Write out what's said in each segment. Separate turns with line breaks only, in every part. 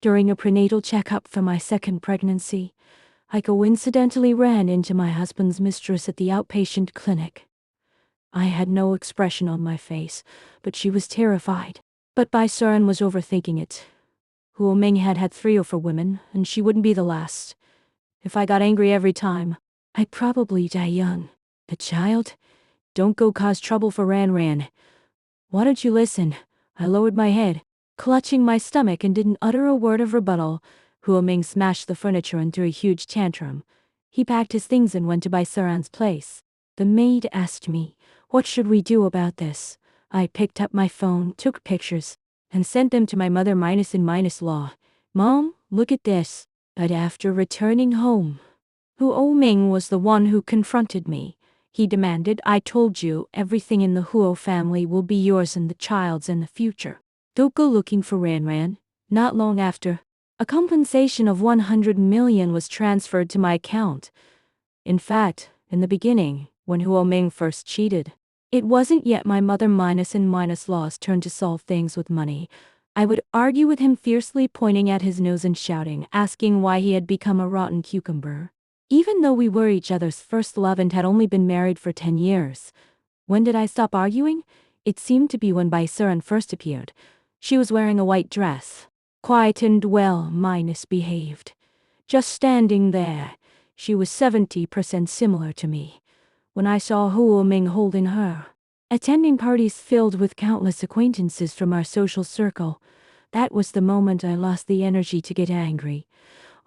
During a prenatal checkup for my second pregnancy, I coincidentally ran into my husband's mistress at the outpatient clinic. I had no expression on my face, but she was terrified. But Bai Suran was overthinking it. Huo Ming had had 3 or 4 women, and she wouldn't be the last. If I got angry every time, I'd probably die young. A child? Don't go cause trouble for Ran Ran. Why don't you listen? I lowered my head, clutching my stomach, and didn't utter a word of rebuttal. Huo Ming smashed the furniture and threw a huge tantrum. He packed his things and went to Bai Suran's place. The maid asked me, what should we do about this? I picked up my phone, took pictures, and sent them to my mother -in-law. Mom, look at this. But after returning home, Huo Ming was the one who confronted me. He demanded, I told you, everything in the Huo family will be yours and the child's in the future. Don't go looking for Ran Ran. Not long after, a compensation of 100 million was transferred to my account. In fact, in the beginning, when Huo Ming first cheated, it wasn't yet my mother-in-law's turn to solve things with money. I would argue with him fiercely, pointing at his nose and shouting, asking why he had become a rotten cucumber. Even though we were each other's first love and had only been married for 10 years. When did I stop arguing? It seemed to be when Bai Suran first appeared. She was wearing a white dress, quiet and well-behaved. Just standing there, she was 70% similar to me. When I saw Huo Ming holding her, attending parties filled with countless acquaintances from our social circle, that was the moment I lost the energy to get angry.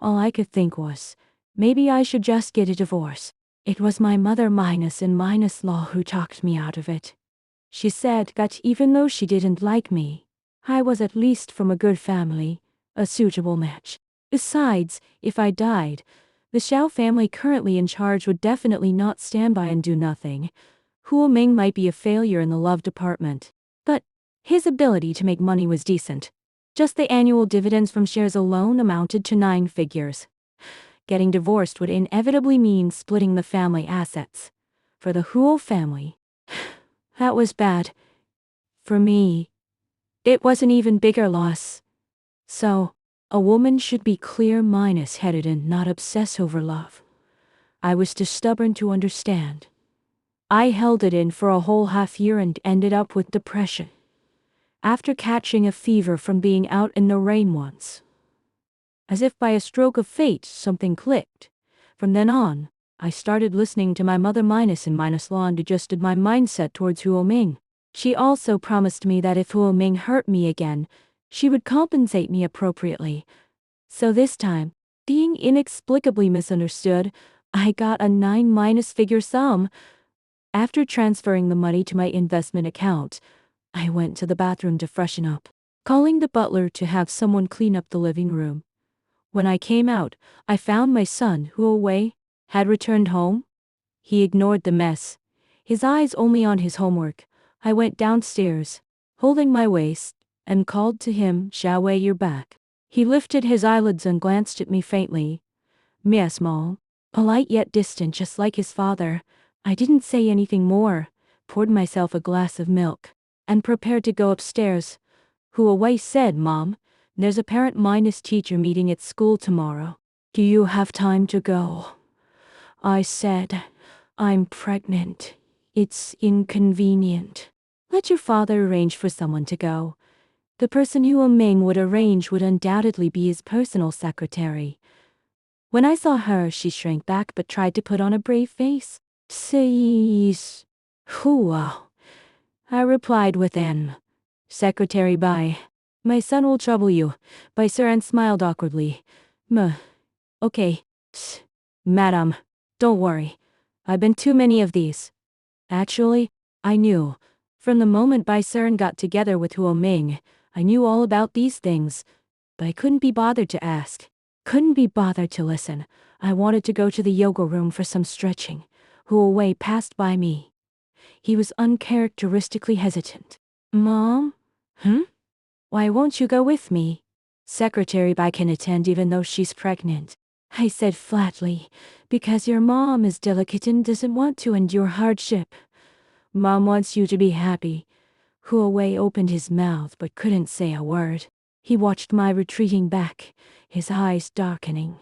All I could think was, maybe I should just get a divorce. It was my mother-in-law who talked me out of it. She said that even though she didn't like me, I was at least from a good family, a suitable match. Besides, if I died, the Xiao family currently in charge would definitely not stand by and do nothing. Huo Ming might be a failure in the love department, but his ability to make money was decent. Just the annual dividends from shares alone amounted to 9 figures. Getting divorced would inevitably mean splitting the family assets. For the Huo family, that was bad. For me, it was an even bigger loss. So, a woman should be clear-headed and not obsess over love. I was too stubborn to understand. I held it in for a whole half year and ended up with depression. After catching a fever from being out in the rain once. As if by a stroke of fate, something clicked. From then on, I started listening to my mother-in-law and adjusted my mindset towards Huo Ming. She also promised me that if Huo Ming hurt me again, she would compensate me appropriately. So this time, being inexplicably misunderstood, I got a 9-figure sum. After transferring the money to my investment account, I went to the bathroom to freshen up, calling the butler to have someone clean up the living room. When I came out, I found my son, Huo, had returned home. He ignored the mess, his eyes only on his homework. I went downstairs, holding my waist, and called to him, Xiaowei, you're back. He lifted his eyelids and glanced at me faintly. Yes, Mom. Polite yet distant, just like his father. I didn't say anything more, poured myself a glass of milk, and prepared to go upstairs. Huo said, Mom, there's a parent-teacher meeting at school tomorrow. Do you have time to go? I said, I'm pregnant. It's inconvenient. Let your father arrange for someone to go. The person Huo Ming would arrange would undoubtedly be his personal secretary. When I saw her, she shrank back but tried to put on a brave face. Please. Huo. I replied with an, Secretary Bai. My son will trouble you. Bai Suran smiled awkwardly. Okay. Madam, don't worry. I've been too many of these. Actually, I knew. From the moment Bai Suran got together with Huo Ming, I knew all about these things. But I couldn't be bothered to ask. Couldn't be bothered to listen. I wanted to go to the yoga room for some stretching. Huo passed by me. He was uncharacteristically hesitant. Mom? Why won't you go with me? Secretary Bai can attend even though she's pregnant. I said flatly, because your mom is delicate and doesn't want to endure hardship. Mom wants you to be happy. Huo opened his mouth but couldn't say a word. He watched my retreating back, his eyes darkening.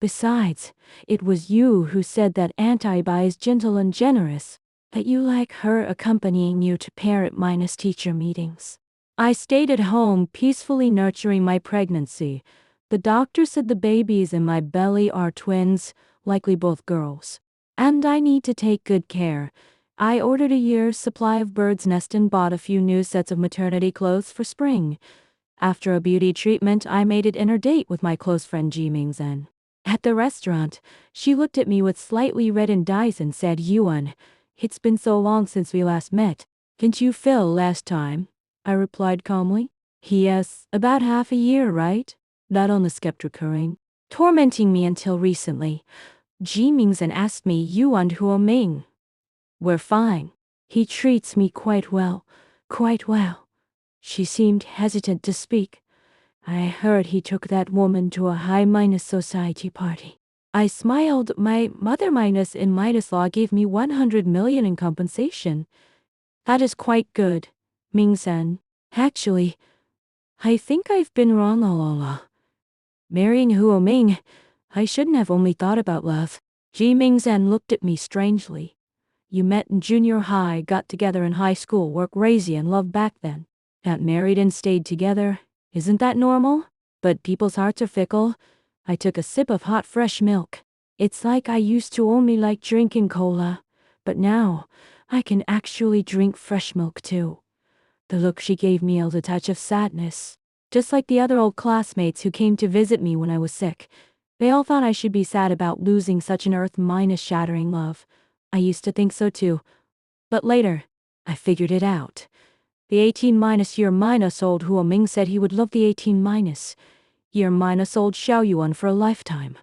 Besides, it was you who said that Anti-Bi is gentle and generous, that you like her accompanying you to parent-teacher meetings. I stayed at home peacefully nurturing my pregnancy. The doctor said the babies in my belly are twins, likely both girls. And I need to take good care. I ordered a year's supply of bird's nest and bought a few new sets of maternity clothes for spring. After a beauty treatment, I made a dinner date with my close friend Ji Mingzhen. At the restaurant, she looked at me with slightly reddened eyes and said, Yuan, it's been so long since we last met. Didn't you feel last time? I replied calmly. Yes, about half a year, right? That onus kept recurring, tormenting me until recently. Ji Mingzhen asked me, you and Huo Ming. We're fine. He treats me quite well, quite well. She seemed hesitant to speak. I heard he took that woman to a high-society party. I smiled. My mother-in-law gave me 100 million in compensation. That is quite good, Mingzhen. Actually, I think I've been wrong all along. Marrying Huo Ming, I shouldn't have only thought about love. Ji Mingzhen looked at me strangely. You met in junior high, got together in high school, worked crazy and loved back then. Got married and stayed together. Isn't that normal? But people's hearts are fickle. I took a sip of hot fresh milk. It's like I used to only like drinking cola, but now I can actually drink fresh milk too. The look she gave me held a touch of sadness. Just like the other old classmates who came to visit me when I was sick. They all thought I should be sad about losing such an earth-shattering love. I used to think so too. But later, I figured it out. The 18-year-old Huo Ming said he would love the 18-year-old Xiao Yuan for a lifetime.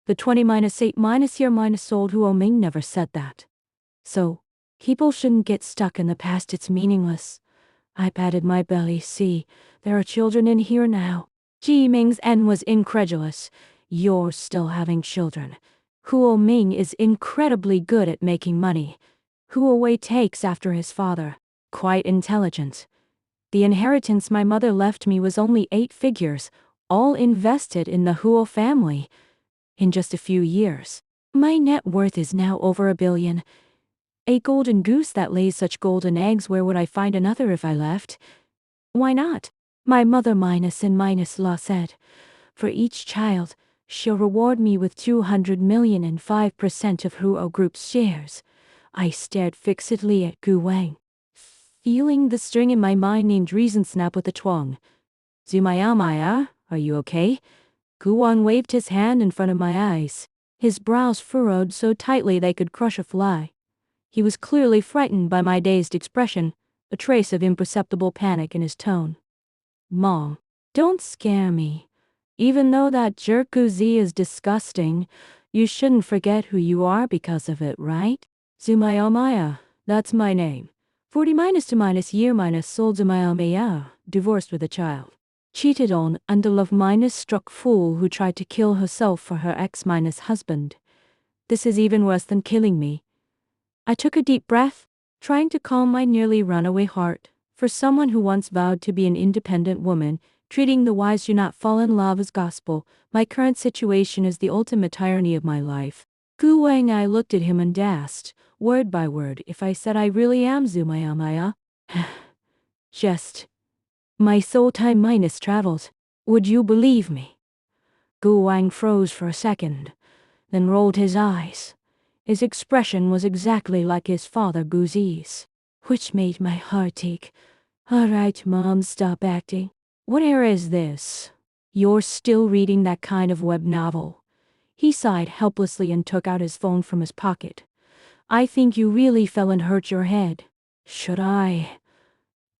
The 20-8-year-old Huo Ming never said that. So, people shouldn't get stuck in the past, it's meaningless. I patted my belly. See, there are children in here now. Ji Mingzhen was incredulous. You're still having children. Huo Ming is incredibly good at making money. Huo Wei takes after his father. Quite intelligent. The inheritance my mother left me was only 8 figures, all invested in the Huo family. In just a few years, my net worth is now over $1 billion. A golden goose that lays such golden eggs, where would I find another if I left? Why not? My mother-in-law said. For each child, she'll reward me with 200 million and 5% of Huo Group's shares. I stared fixedly at Gu Wang. Feeling the string in my mind named reason snap with a twang. Zumayamaya, are you okay? Gu Wang waved his hand in front of my eyes. His brows furrowed so tightly they could crush a fly. He was clearly frightened by my dazed expression, a trace of imperceptible panic in his tone. Mom, don't scare me. Even though that jerk Guzi is disgusting, you shouldn't forget who you are because of it, right? Zumayamaya, that's my name. 40-year-old Zumayamaya, divorced with a child. Cheated on and a love-struck fool who tried to kill herself for her ex-husband. This is even worse than killing me. I took a deep breath, trying to calm my nearly runaway heart. For someone who once vowed to be an independent woman, treating the wise do not fall in love as gospel, my current situation is the ultimate tyranny of my life. Gu Wang, I looked at him and asked, word by word, if I said I really am Zumayamaya. Just. My soul time-traveled. Would you believe me? Gu Wang froze for a second, then rolled his eyes. His expression was exactly like his father Guzi's, which made my heart ache. All right, Mom, stop acting. What era is this? You're still reading that kind of web novel? He sighed helplessly and took out his phone from his pocket. I think you really fell and hurt your head. Should I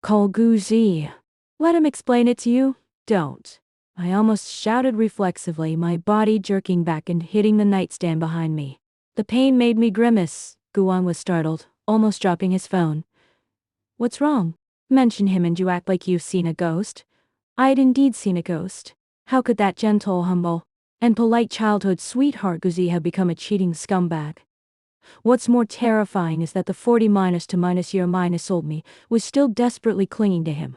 call Guzi? Let him explain it to you? Don't. I almost shouted reflexively, my body jerking back and hitting the nightstand behind me. The pain made me grimace. Guan was startled, almost dropping his phone. What's wrong? Mention him and you act like you've seen a ghost. I had indeed seen a ghost. How could that gentle, humble, and polite childhood sweetheart Guzi have become a cheating scumbag? What's more terrifying is that the 40-year-old me was still desperately clinging to him.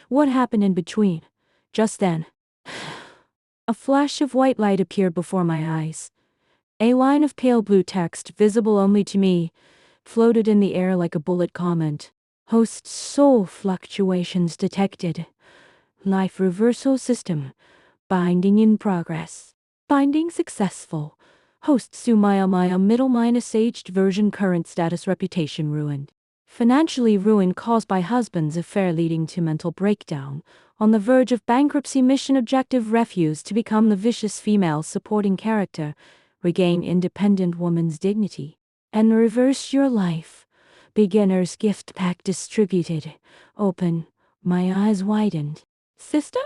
What happened in between? Just then, a flash of white light appeared before my eyes. A line of pale blue text, visible only to me, floated in the air like a bullet comment. Host soul fluctuations detected. Life reversal system. Binding in progress. Binding successful. Host Sumaya middle minus aged version current status reputation ruined. Financially ruined caused by husband's affair leading to mental breakdown. On the verge of bankruptcy mission objective refuse to become the vicious female supporting character. Regain independent woman's dignity. And reverse your life. Beginner's gift pack distributed. Open. My eyes widened. System?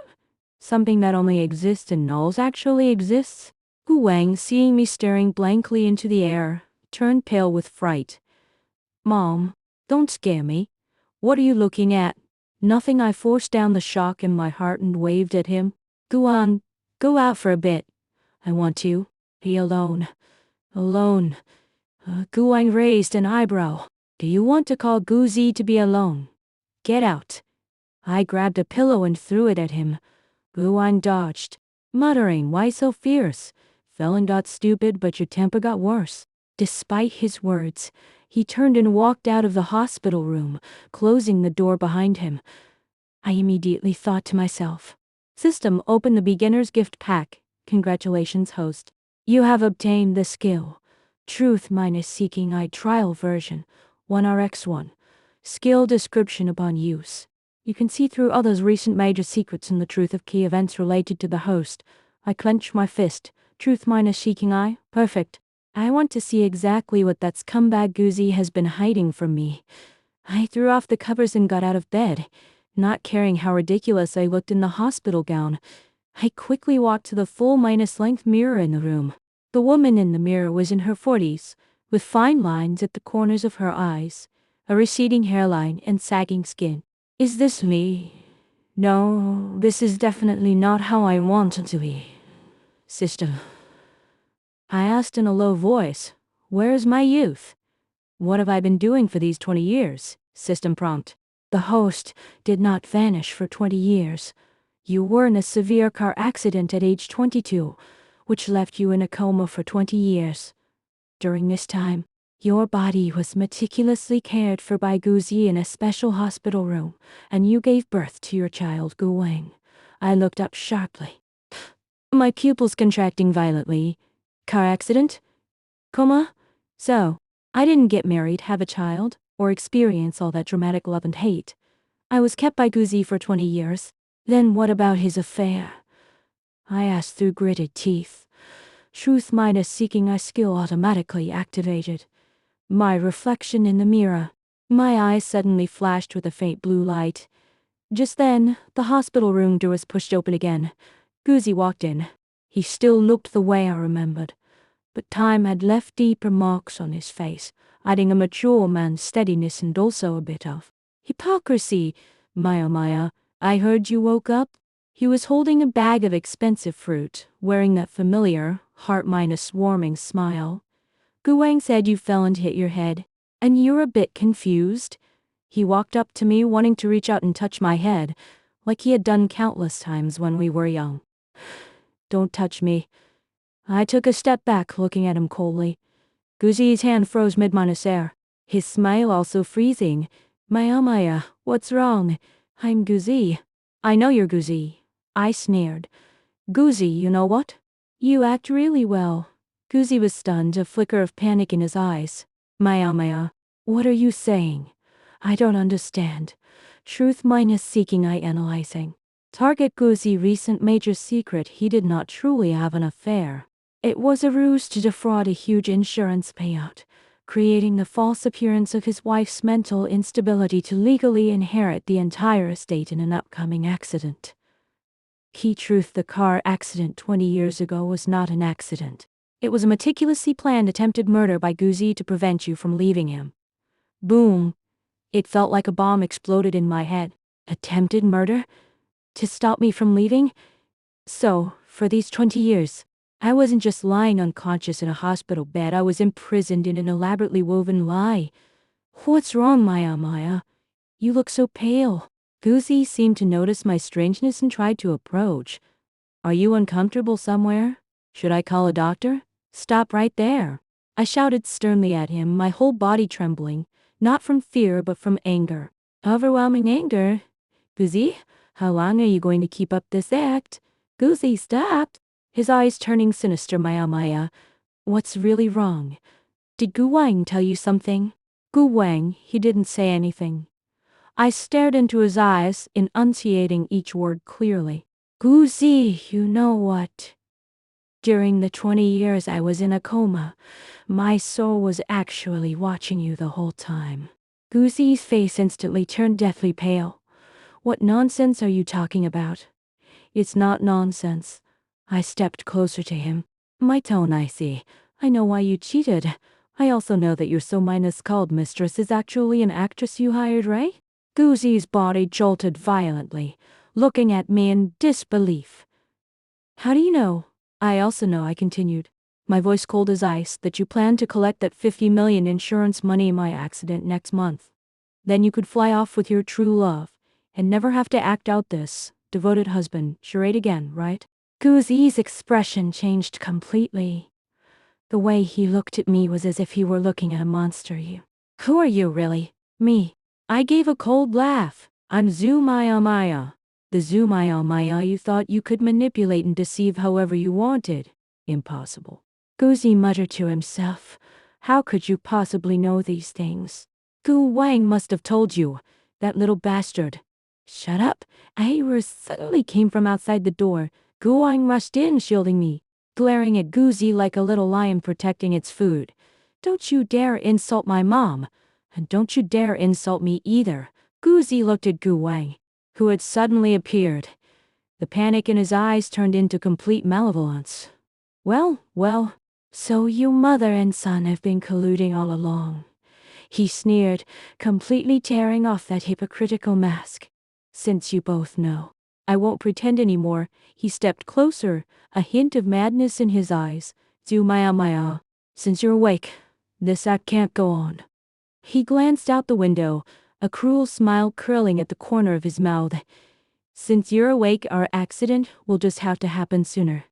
Something that only exists in nulls actually exists? Gu Wang, seeing me staring blankly into the air, turned pale with fright. Mom, don't scare me. What are you looking at? Nothing. I forced down the shock in my heart and waved at him. Guan, go out for a bit. I want to be alone. Alone. Gu Wang raised an eyebrow. Do you want to call Guzi to be alone? Get out. I grabbed a pillow and threw it at him. Gu Wang dodged, muttering, why so fierce? Felon got stupid, but your temper got worse. Despite his words, he turned and walked out of the hospital room, closing the door behind him. I immediately thought to myself, System, open the beginner's gift pack. Congratulations, host. You have obtained the skill. Truth minus Seeking Eye trial version, 1RX1. Skill description upon use. You can see through others' recent major secrets and the truth of key events related to the host. I clench my fist. Truth minus Seeking Eye? Perfect. I want to see exactly what that scumbag Guzi has been hiding from me. I threw off the covers and got out of bed, not caring how ridiculous I looked in the hospital gown. I quickly walked to the full minus length mirror in the room. The woman in the mirror was in her 40s, with fine lines at the corners of her eyes, a receding hairline and sagging skin. Is this me? No, this is definitely not how I want it to be. Sister. I asked in a low voice, where is my youth? What have I been doing for these 20 years? System prompt. The host did not vanish for 20 years. You were in a severe car accident at age 22, which left you in a coma for 20 years. During this time, your body was meticulously cared for by Guzi in a special hospital room, and you gave birth to your child, Gu Wang. I looked up sharply. My pupils contracting violently. Car accident? Coma? So, I didn't get married, have a child, or experience all that dramatic love and hate. I was kept by Guzi for 20 years. Then what about his affair? I asked through gritted teeth. Truth minus Seeking Eye skill automatically activated. My reflection in the mirror. My eyes suddenly flashed with a faint blue light. Just then, the hospital room door was pushed open again. Guzi walked in. He still looked the way I remembered, but time had left deeper marks on his face, adding a mature man's steadiness and also a bit of hypocrisy. Maya, I heard you woke up. He was holding a bag of expensive fruit, wearing that familiar, heart-warming smile. Gu Wang said you fell and hit your head, and you're a bit confused. He walked up to me, wanting to reach out and touch my head, like he had done countless times when we were young. Don't touch me. I took a step back, looking at him coldly. Guzi's hand froze mid-minus air, his smile also freezing. Maya, what's wrong? I'm Guzi. I know you're Guzi. I sneered. Guzi, you know what? You act really well. Guzi was stunned, a flicker of panic in his eyes. Maya, what are you saying? I don't understand. Truth minus Seeking Eye analyzing. Target Guzi recent major secret: he did not truly have an affair. It was a ruse to defraud a huge insurance payout, creating the false appearance of his wife's mental instability to legally inherit the entire estate in an upcoming accident. Key truth: the car accident 20 years ago was not an accident. It was a meticulously planned attempted murder by Guzi to prevent you from leaving him. Boom. It felt like a bomb exploded in my head. Attempted murder? To stop me from leaving? So, for these 20 years, I wasn't just lying unconscious in a hospital bed, I was imprisoned in an elaborately woven lie. What's wrong, Maya? You look so pale. Guzi seemed to notice my strangeness and tried to approach. Are you uncomfortable somewhere? Should I call a doctor? Stop right there. I shouted sternly at him, my whole body trembling, not from fear but from anger. Overwhelming anger? Guzi, how long are you going to keep up this act? Guzi stopped, his eyes turning sinister. Maya. What's really wrong? Did Gu Wang tell you something? Gu Wang, he didn't say anything. I stared into his eyes, enunciating each word clearly. Guzi, you know what? During the 20 years I was in a coma, my soul was actually watching you the whole time. Guzi's face instantly turned deathly pale. What nonsense are you talking about? It's not nonsense. I stepped closer to him. My tone, I see. I know why you cheated. I also know that your so-minus called mistress is actually an actress you hired, right? Guzi's body jolted violently, looking at me in disbelief. How do you know? I also know, I continued, my voice cold as ice, that you plan to collect that 50 million insurance money in my accident next month. Then you could fly off with your true love, and never have to act out this devoted husband charade again, right? Guzi's expression changed completely. The way he looked at me was as if he were looking at a monster. Who are you, really? Me. I gave a cold laugh. I'm Maya. The Maya you thought you could manipulate and deceive however you wanted. Impossible. Guzi muttered to himself. How could you possibly know these things? Gu Wang must have told you. That little bastard. Shut up. Iris suddenly came from outside the door. Gu Wang rushed in, shielding me, glaring at Guzi like a little lion protecting its food. Don't you dare insult my mom. And don't you dare insult me either. Guzi looked at Gu Wang, who had suddenly appeared. The panic in his eyes turned into complete malevolence. Well, so you mother and son have been colluding all along. He sneered, completely tearing off that hypocritical mask. Since you both know, I won't pretend anymore. He stepped closer, a hint of madness in his eyes. Maya, since you're awake, this act can't go on. He glanced out the window, a cruel smile curling at the corner of his mouth. Since you're awake, our accident will just have to happen sooner.